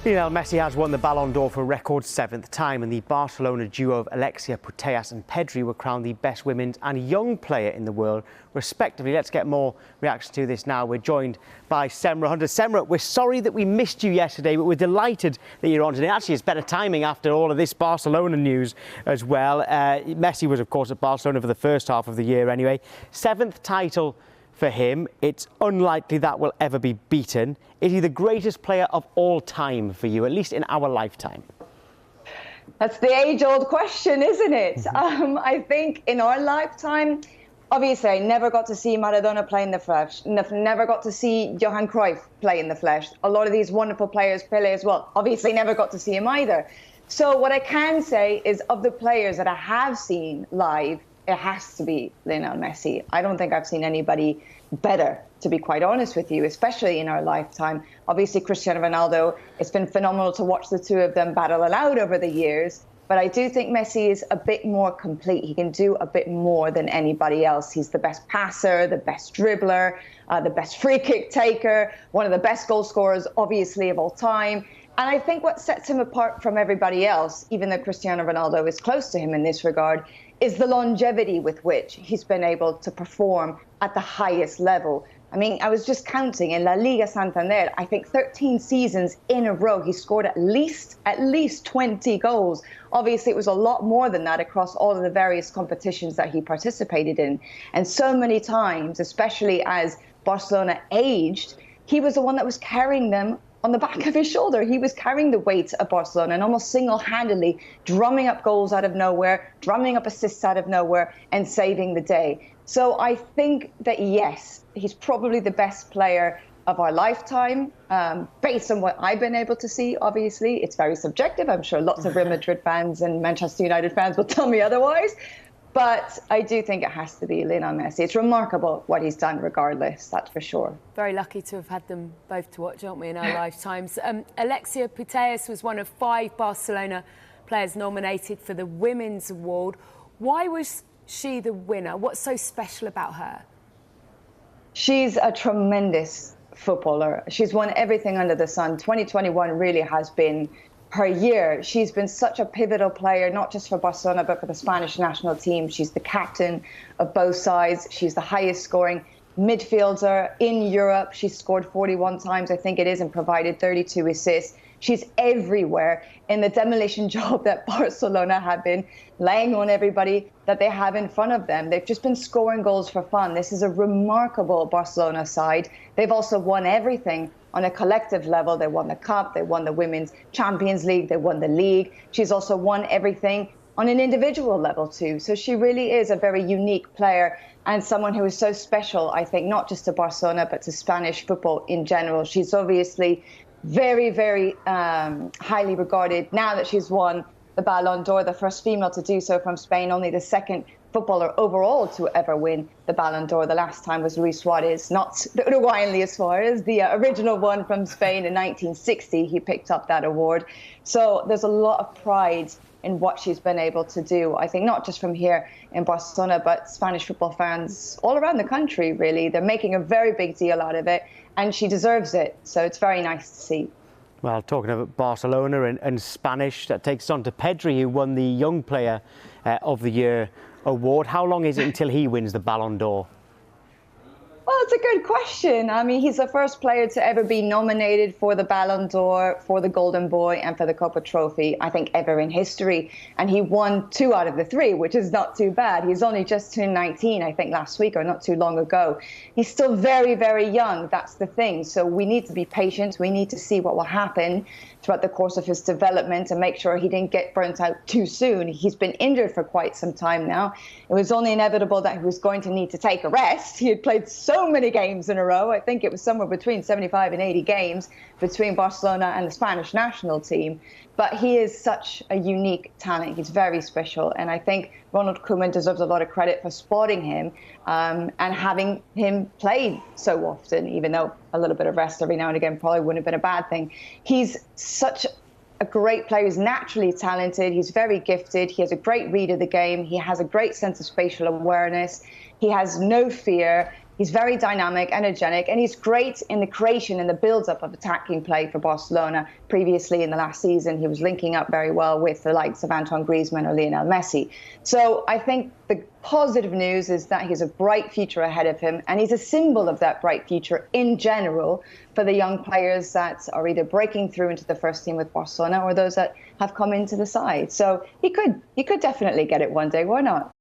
Lionel Messi has won the Ballon d'Or for a record 7th time, and the Barcelona duo of Alexia Putellas and Pedri were crowned the best women's and young player in the world, respectively. Let's get more reaction to this now. We're joined by Semra Hunter. Semra, we're sorry that we missed you yesterday, but we're delighted that you're on today. Actually, it's better timing after all of this Barcelona news as well. Messi was, of course, at Barcelona for the first half of the year anyway. 7th title for him. It's unlikely that will ever be beaten. Is he the greatest player of all time for you, at least in our lifetime? That's the age-old question, isn't it? I think in our lifetime, obviously, I never got to see Maradona play in the flesh. Never got to see Johan Cruyff play in the flesh. A lot of these wonderful players, Pele as well, obviously never got to see him either. So what I can say is, of the players that I have seen live, it has to be Lionel Messi. I don't think I've seen anybody better, to be quite honest with you, especially in our lifetime. Obviously, Cristiano Ronaldo, it's been phenomenal to watch the two of them battle it out over the years. But I do think Messi is a bit more complete. He can do a bit more than anybody else. He's the best passer, the best dribbler, the best free kick taker, one of the best goal scorers, obviously, of all time. And I think what sets him apart from everybody else, even though Cristiano Ronaldo is close to him in this regard, is the longevity with which he's been able to perform at the highest level. I mean, I was just counting in La Liga Santander, I think 13 seasons in a row, he scored at least 20 goals. Obviously, it was a lot more than that across all of the various competitions that he participated in. And so many times, especially as Barcelona aged, he was the one that was carrying them on the back of his shoulder. He was carrying the weight of Barcelona and almost single-handedly drumming up goals out of nowhere, drumming up assists out of nowhere, and saving the day. So I think that, yes, he's probably the best player of our lifetime, based on what I've been able to see. Obviously, it's very subjective. I'm sure lots of Real Madrid fans and Manchester United fans will tell me otherwise. But I do think it has to be Lionel Messi. It's remarkable what he's done regardless, that's for sure. Very lucky to have had them both to watch, aren't we, in our lifetimes. Alexia Putellas was one of 5 Barcelona players nominated for the Women's Award. Why was she the winner? What's so special about her? She's a tremendous footballer. She's won everything under the sun. 2021 really has been her year. She's been such a pivotal player, not just for Barcelona, but for the Spanish national team. She's the captain of both sides. She's the highest scoring midfielder in Europe. She's scored 41 times, I think it is, and provided 32 assists. She's everywhere in the demolition job that Barcelona have been laying on everybody that they have in front of them. They've just been scoring goals for fun. This is a remarkable Barcelona side. They've also won everything on a collective level. They won the Cup, they won the Women's Champions League, they won the League. She's also won everything on an individual level too. So she really is a very unique player and someone who is so special, I think, not just to Barcelona, but to Spanish football in general. She's obviously very, very highly regarded now that she's won the Ballon d'Or, the first female to do so from Spain, only the second footballer overall to ever win the Ballon d'Or. The last time was Luis Suarez, not the Uruguayan Luis Suarez, the original one from Spain in 1960. He picked up that award. So there's a lot of pride in what she's been able to do. I think not just from here in Barcelona, but Spanish football fans all around the country, really. They're making a very big deal out of it, and she deserves it. So it's very nice to see. Well, talking about Barcelona and Spanish, that takes us on to Pedri, who won the Young Player of the Year award. How long is it until he wins the Ballon d'Or? Well, it's a good question. I mean, he's the first player to ever be nominated for the Ballon d'Or, for the Golden Boy, and for the Kopa Trophy, I think, ever in history. And he won 2 out of the 3, which is not too bad. He's only just turned 19, I think, last week or not too long ago. He's still very, very young. That's the thing. So we need to be patient. We need to see what will happen throughout the course of his development and make sure he didn't get burnt out too soon. He's been injured for quite some time now. It was only inevitable that he was going to need to take a rest. He had played so many games in a row. I think it was somewhere between 75 and 80 games between Barcelona and the Spanish national team. But he is such a unique talent. He's very special. And I think Ronald Koeman deserves a lot of credit for spotting him and having him play so often, even though a little bit of rest every now and again probably wouldn't have been a bad thing. He's such a great player. He's naturally talented. He's very gifted. He has a great read of the game. He has a great sense of spatial awareness. He has no fear. He's very dynamic, energetic, and he's great in the creation and the build-up of attacking play for Barcelona. Previously, in the last season, he was linking up very well with the likes of Antoine Griezmann or Lionel Messi. So I think the positive news is that he's a bright future ahead of him, and he's a symbol of that bright future in general for the young players that are either breaking through into the first team with Barcelona or those that have come into the side. So he could definitely get it one day. Why not?